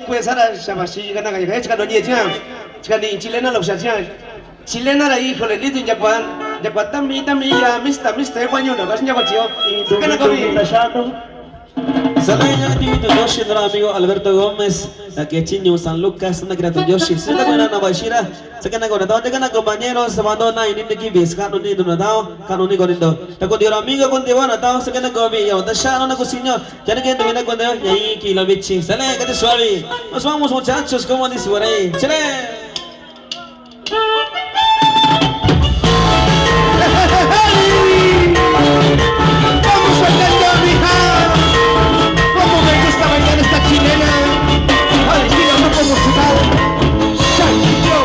pues ahora shabashi gana gana es que no llega chica ni chilena lo usa chilena la hijo le dice ya también ya mista guaño no vas ya guachio que no comi Salaya activito Yoshi del amigo Alberto Gómez, aquí Chiño San Lucas, una creatura Yoshi. Si la buena Navashira, se queda con el llegan a compañeros, se abandona y ni que ves, Canoni Donado, Canoni Gorindo. La con your amigo con Divana, se queda con mi, o the Shano Cocino, ya que viene con él, y ahí que la bichi. Sale, que te suave. Nos vamos muchachos, como dice por ahí. Chile. vamos a cantar mija cómo me gusta bailar esta chilena al estilo grupo musical Sanquillo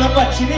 apa sini.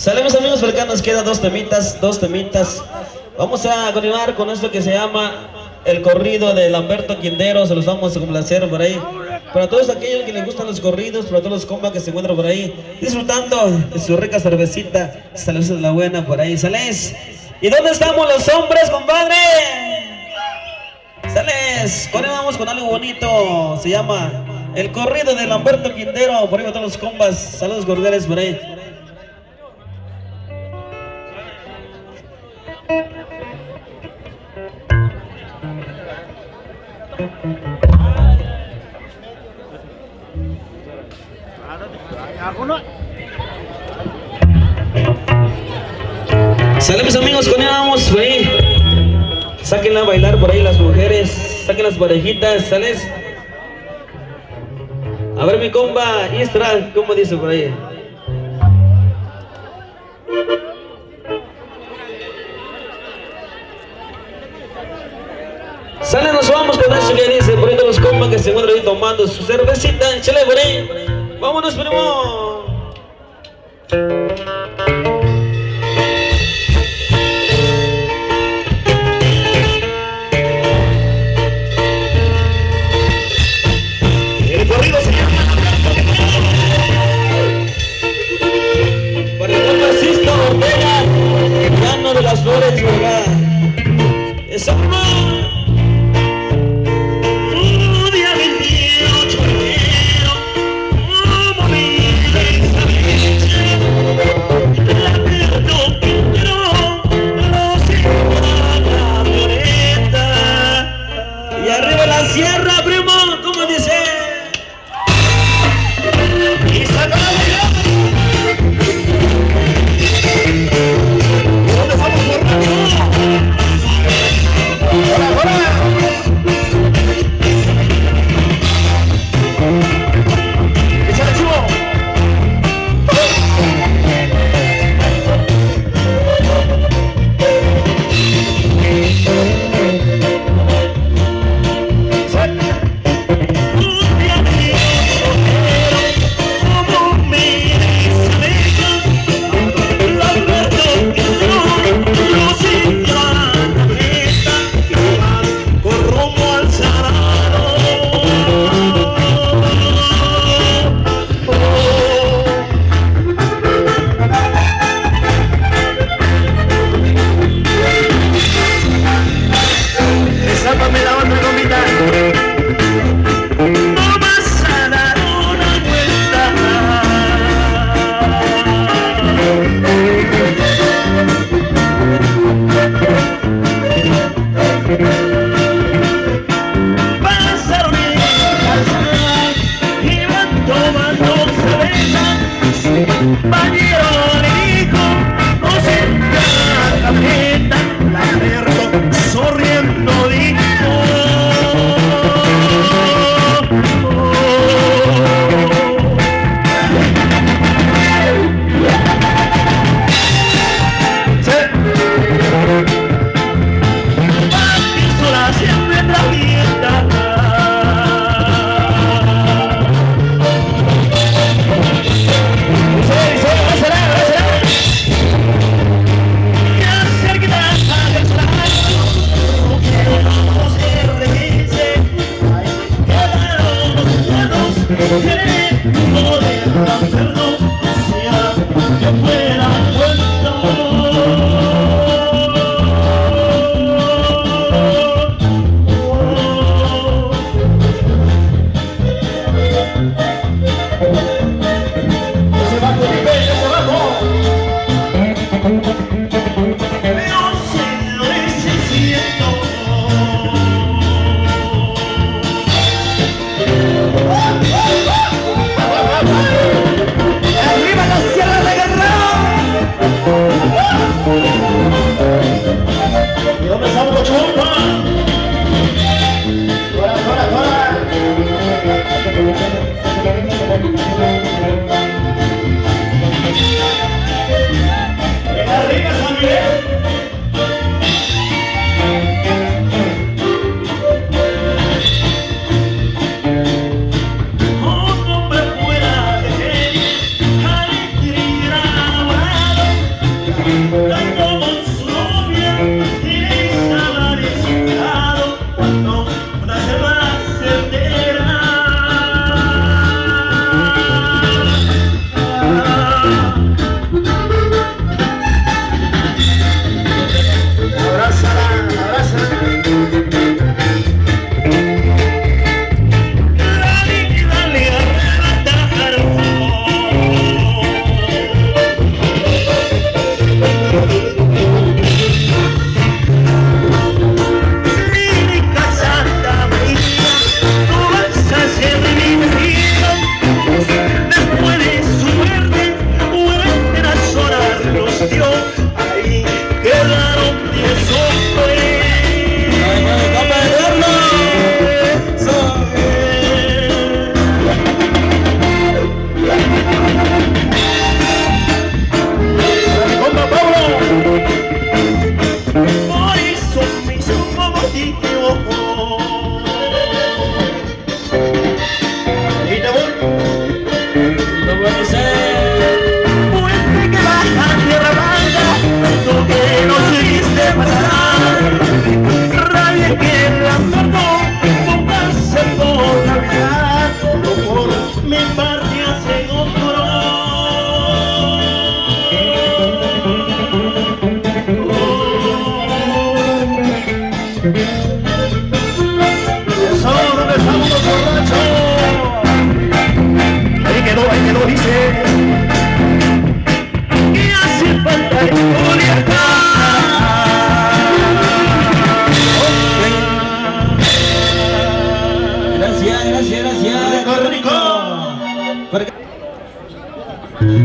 Saludos amigos, por acá nos quedan dos temitas. Vamos a continuar con esto que se llama el corrido de Lamberto Quintero. Se los vamos a complacer por ahí. Para todos aquellos que les gustan los corridos, para todos los compas que se encuentran por ahí disfrutando de su rica cervecita. Saludos de la buena por ahí, ¿sales? ¿Y dónde estamos los hombres, compadre? ¿Sales? Continuamos con algo bonito. Se llama el corrido de Lamberto Quintero. Por ahí para todos los compas. Saludos cordiales por ahí. Sale mis amigos, continuamos por ahí. Sáquenla a bailar por ahí las mujeres, saquen las parejitas, ¿sales? A ver mi compa Istra, ¿cómo dice por ahí? Sale, nos vamos con eso que dice por ahí todos los compas que se encuentran ahí tomando su cervecita, échale por ahí. Vámonos, primo.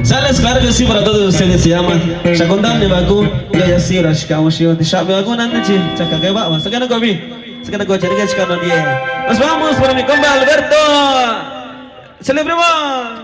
Sales, claro que sí, para todos ustedes se llama Shakundan Nebaku, Gaya Sira, Shikamoshio, de Shabaku Nanachi, Chakagaba, Sakana Gobi, Sakana Gocha, Chicano Die. Nos vamos para mi compa Alberto. ¡Celebremos!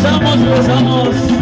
Regresamos, regresamos.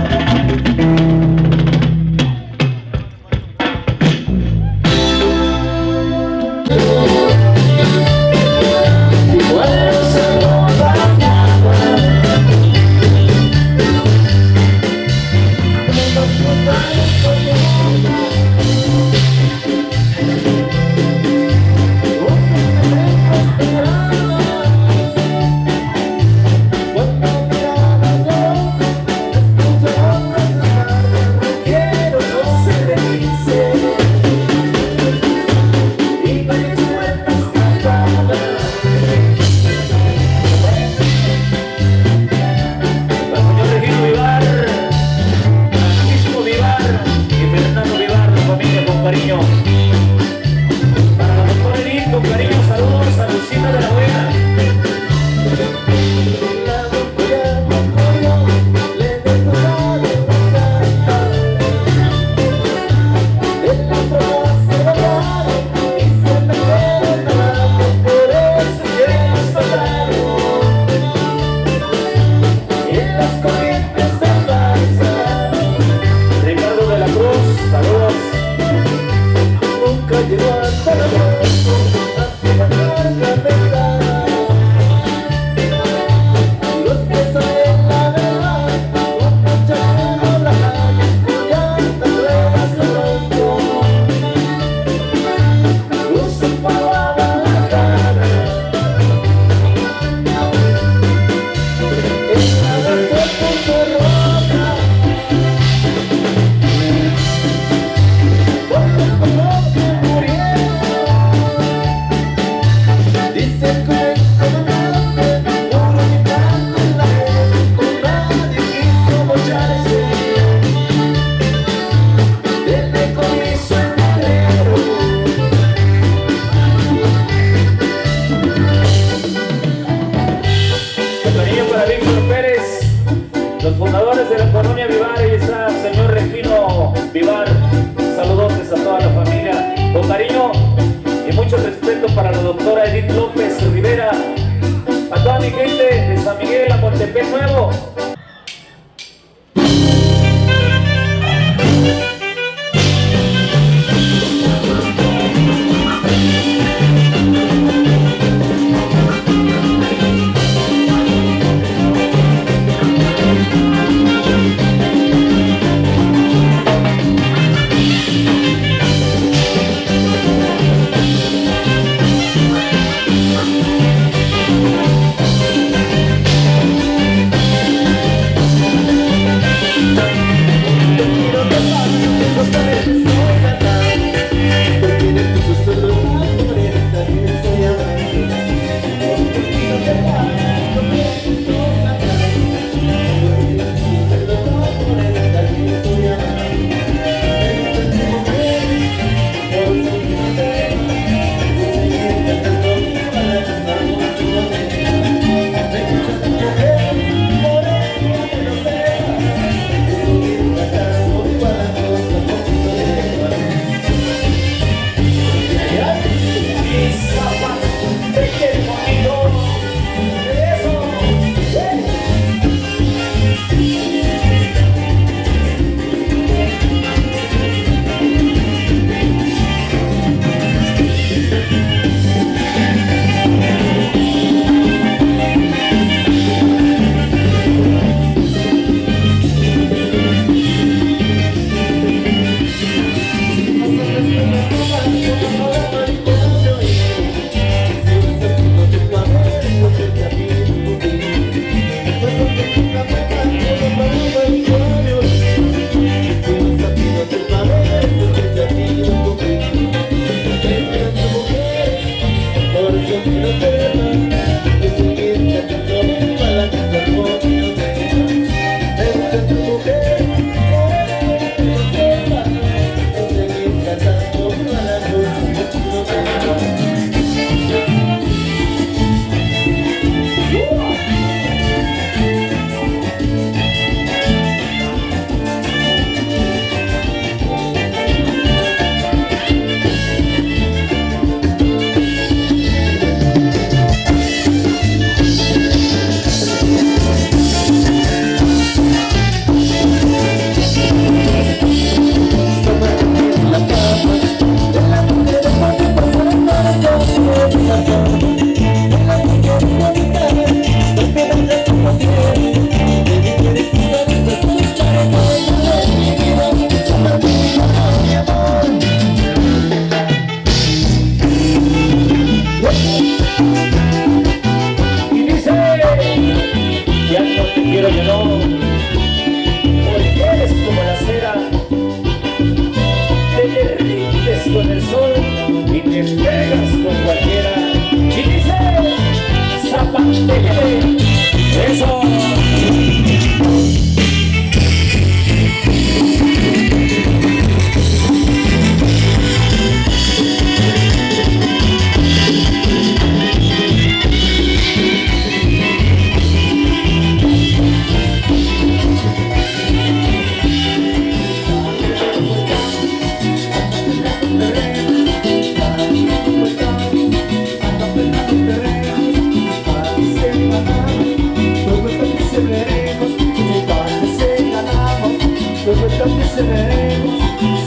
perseveremos,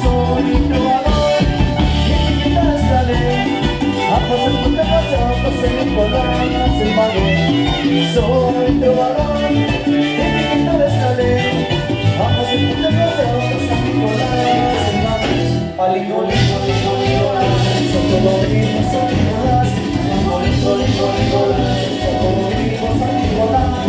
soy trovador, y mi guitarra sale, a pasar por la pasé por las el vago. Soy trovador, y mi guitarra sale, a pasar por la pasé por las el vago. Aligo, ligo, ligo, ligo, son todo ligo, son ligolas, ligo, ligo, ligo, ligo, son todo ligo, son ligolas.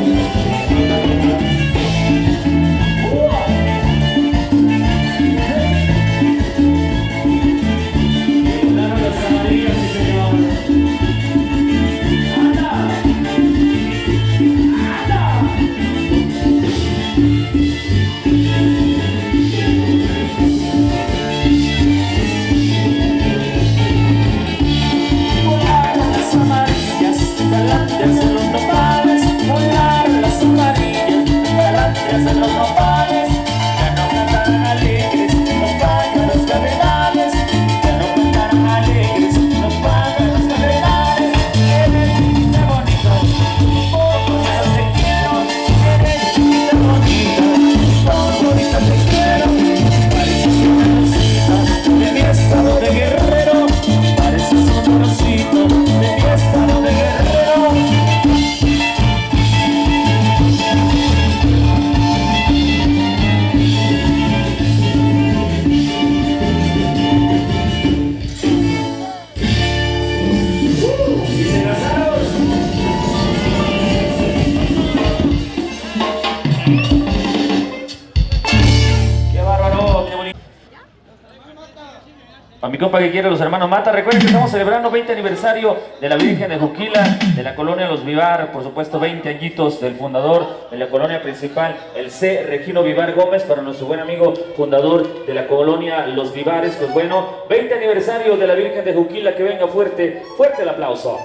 A mi compa que quiere, los hermanos Mata. Recuerden que estamos celebrando 20 aniversario de la Virgen de Juquila, de la colonia Los Vivar, por supuesto 20 añitos del fundador de la colonia principal, el C. Regino Vivar Gómez, para nuestro buen amigo fundador de la colonia Los Vivares. Pues bueno, 20 aniversario de la Virgen de Juquila, que venga fuerte, fuerte el aplauso.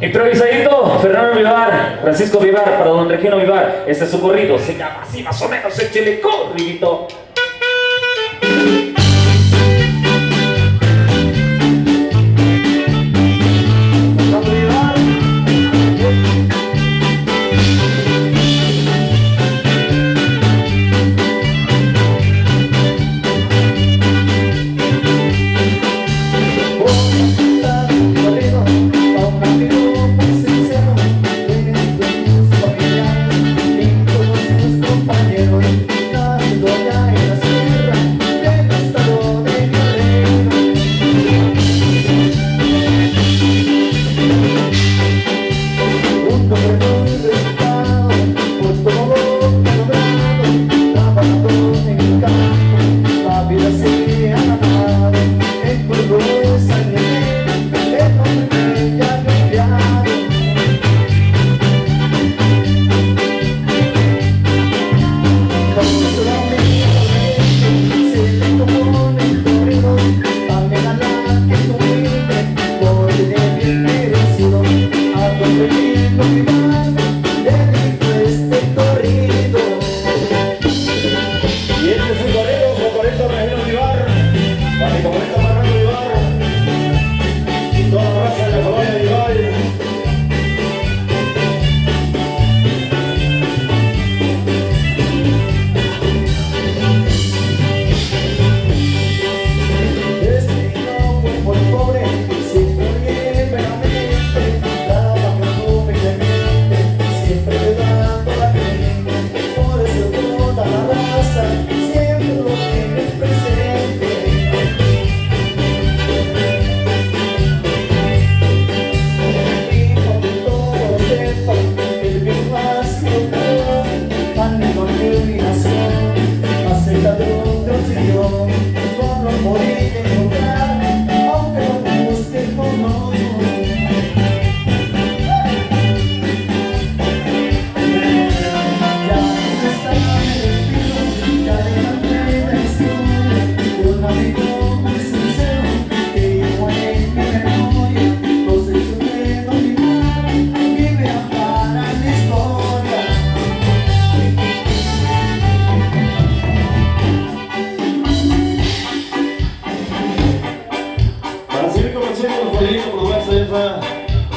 Improvisadito, Fernando Vivar, Francisco Vivar, para don Regino Vivar. Este es su corrido, se llama así más o menos, échele corridito.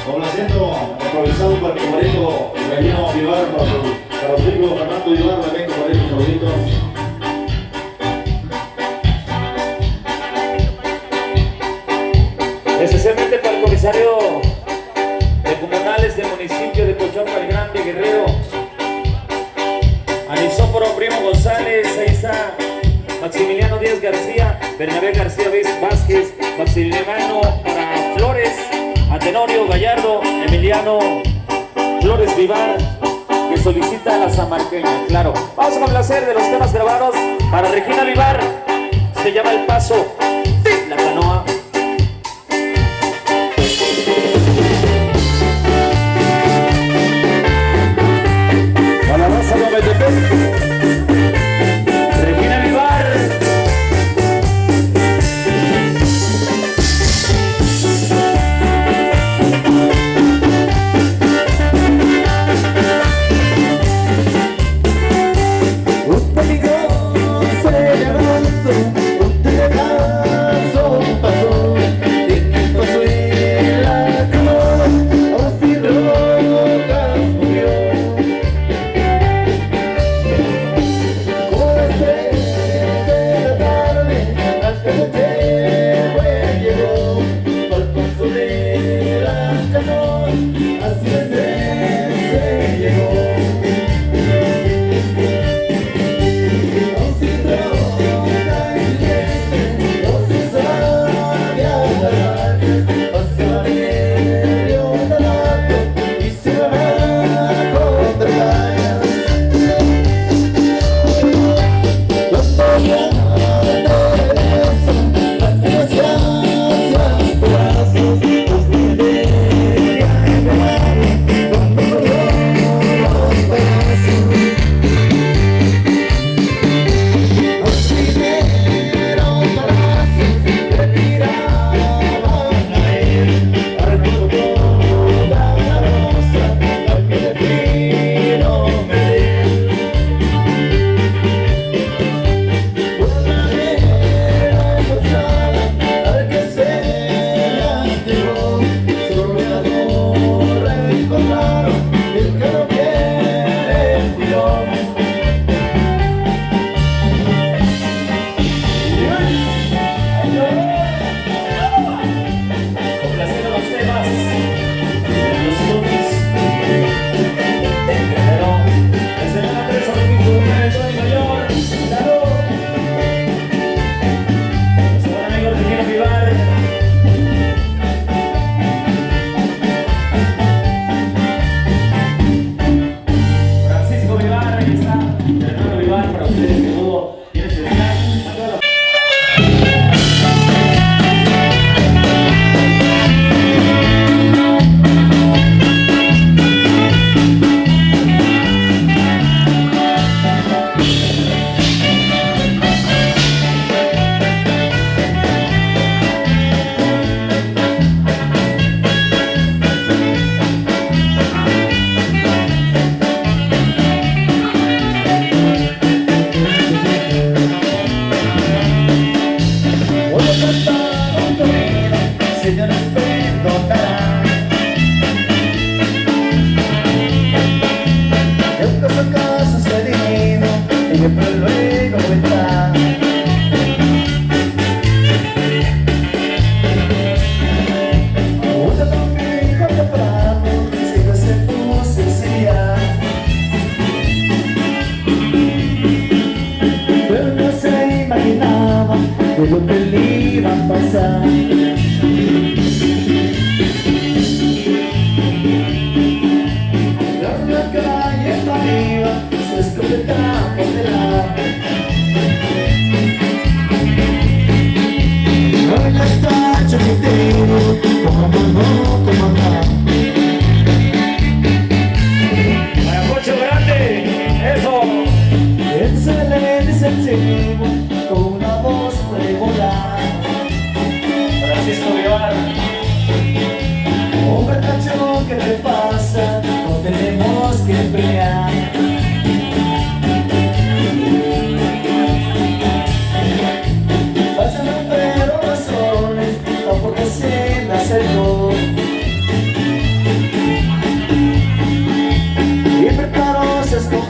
Complaciendo, improvisado para mi favorito, Regino Vivar, para su hijo Fernando Vivar, también como mis favoritos. Especialmente para el comisario de comunales del municipio de Cochuapa el Grande, Guerrero, Anisóforo Primo González, ahí está Maximiliano Díaz García, Bernabé García Vázquez, Maximiliano para Flores, Antenor Gallardo, Emiliano Flores Vivar, que solicita a la Samarqueña. Claro, vamos a complacer de los temas grabados para Regina Vivar, se llama El Paso, La Canoa. A la raza no me Regina Vivar. Un peligroso llanto, un telegramma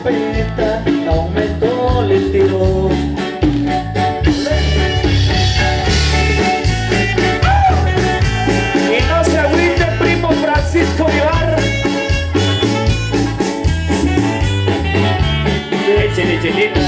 peta aumentó el tiro. Y no se agüite, primo Francisco Vivar. Échale, chelita.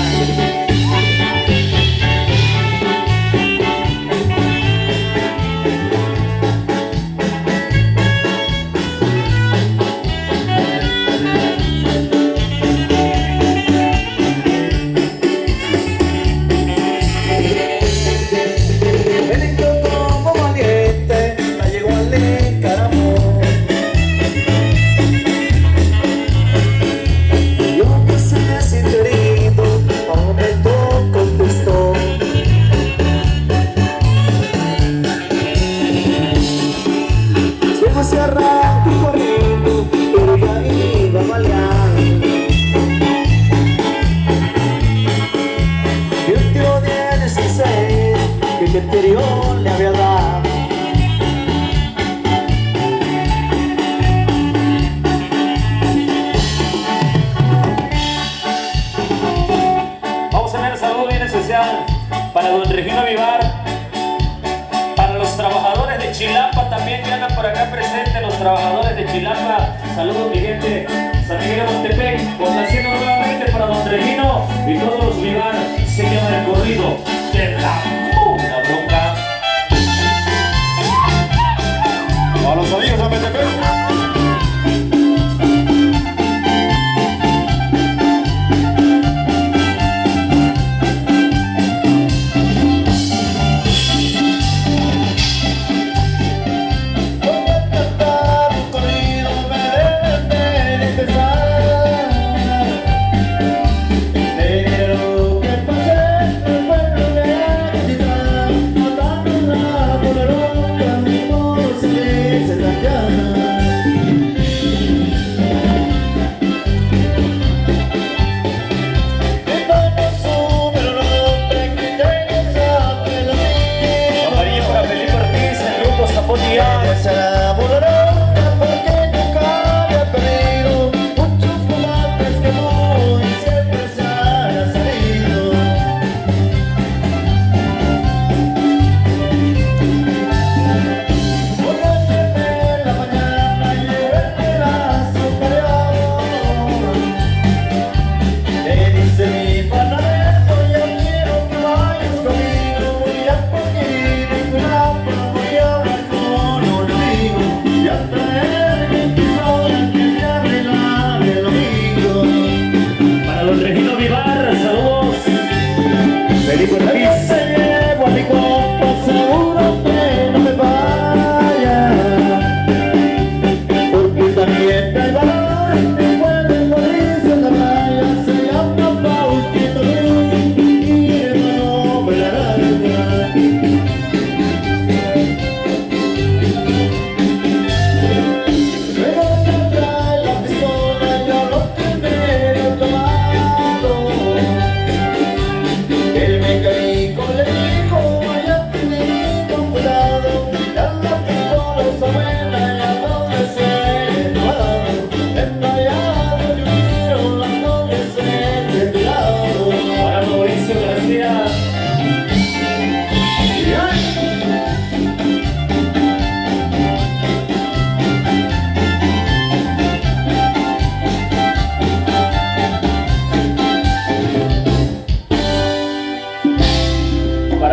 Que anterior le había dado. Vamos a enviar un saludo bien especial para don Regino Vivar, para los trabajadores de Chilapa también que andan por acá presentes, los trabajadores de Chilapa. Saludos mi gente, San Miguel de Montepec, complaciendo nuevamente para don Regino y todos los Vivar. Se llama el corrido de la pura bronca. A los amigos de Metepec.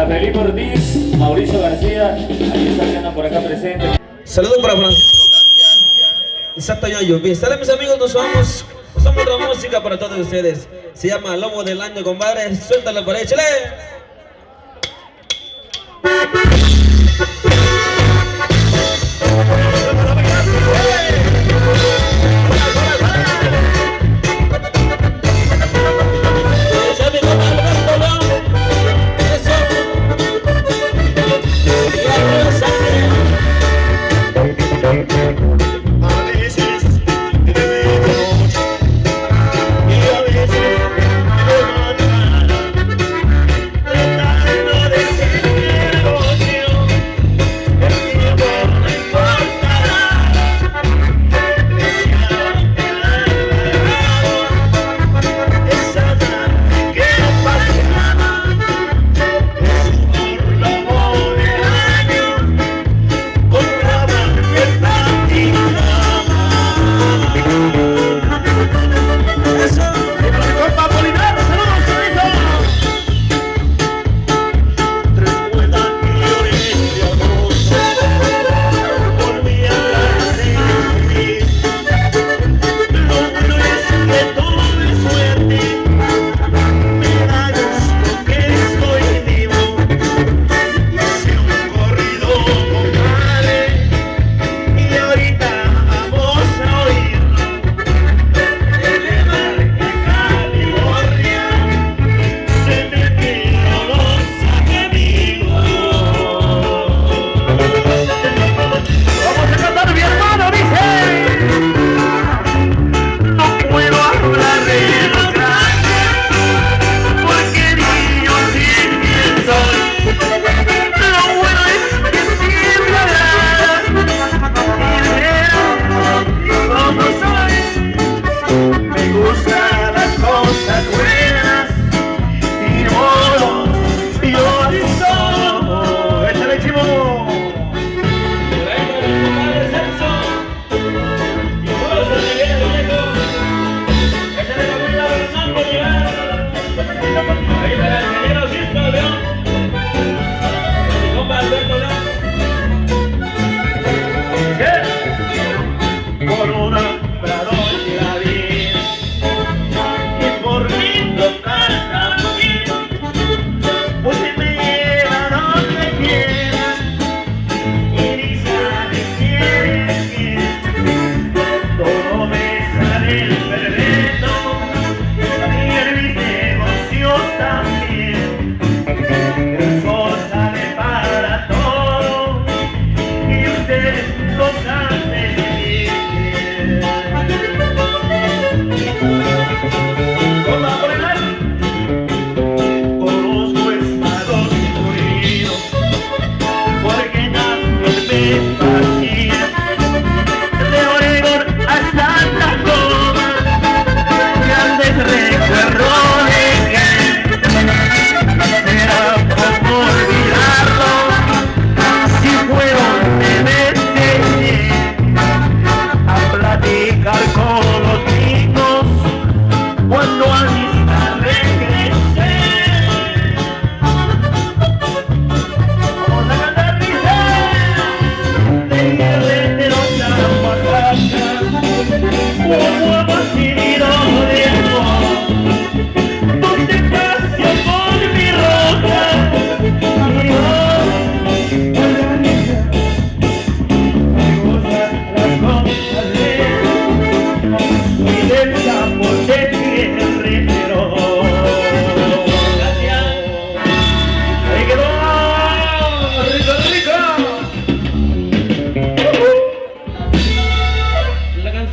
Felipe Ortiz, Mauricio García, aquí está que anda por acá presente. Saludos para Francisco Gancia y Santo Yoyo. Bien, sale mis amigos, nos vamos otra música para todos ustedes. Se llama Lobo del Año, compadre. Suéltalo por ahí, chale.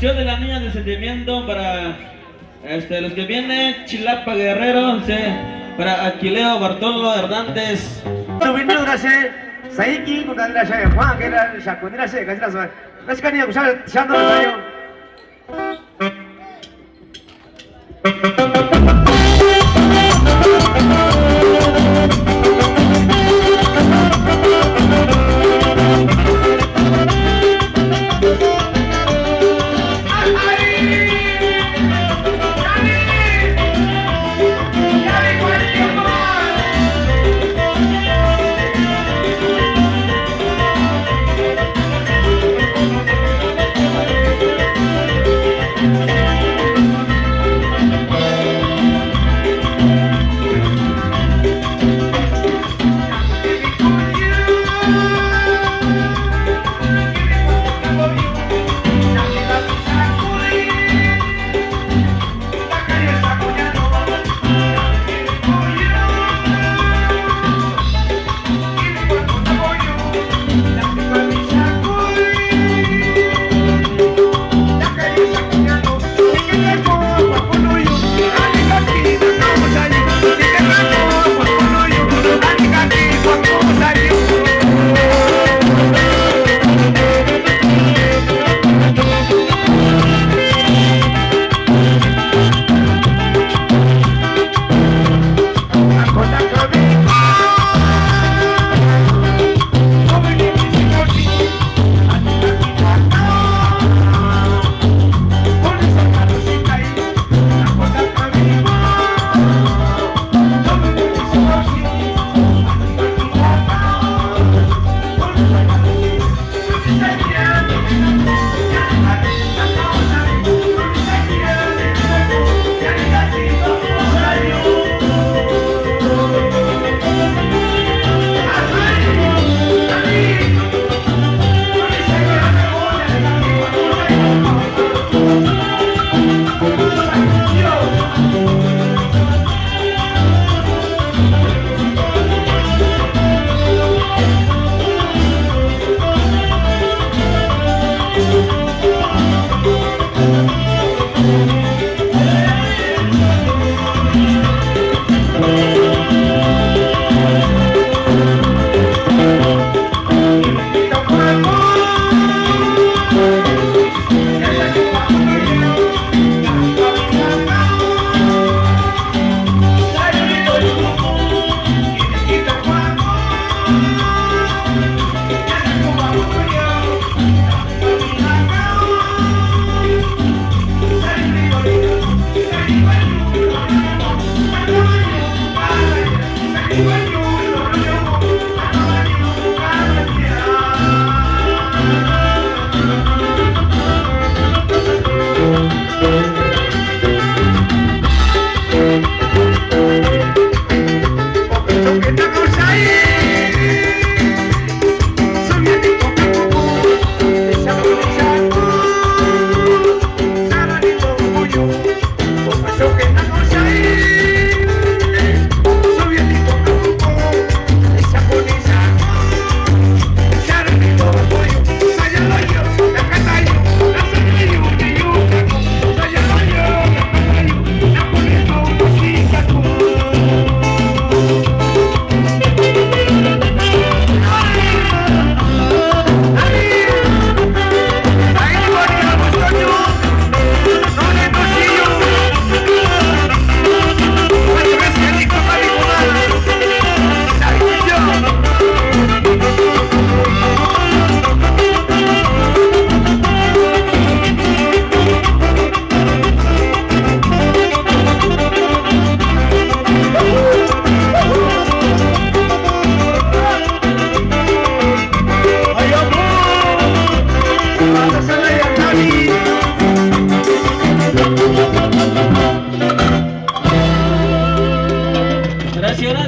canción de la niña de sentimiento para los que vienen, Chilapa Guerrero, sí, para Aquileo Bartolo Hernández. Saiki kutandira Juan que era shakundira se kasira so. Nashkani ya kusha shando sayo.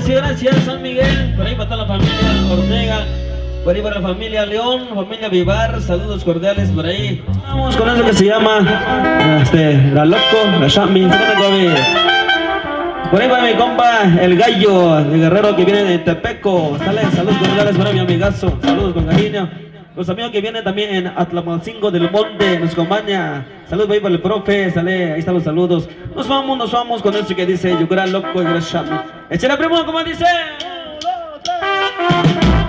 Gracias San Miguel, por ahí para toda la familia Ortega, por ahí para la familia León, familia Vivar, saludos cordiales por ahí. Vamos con eso que se llama la Loco, la Shami, por ahí para mi compa el Gallo, el guerrero que viene de Tepeco, sale, saludos cordiales para mi amigazo, saludos con cariño. Los amigos que vienen también en Atlamalcingo del Monte nos acompaña. Saludos ahí para el profe, sale, ahí están los saludos. Nos vamos con eso que dice Yugra Loco y Grashami. Échale primo, como dice. 1, 2, 3.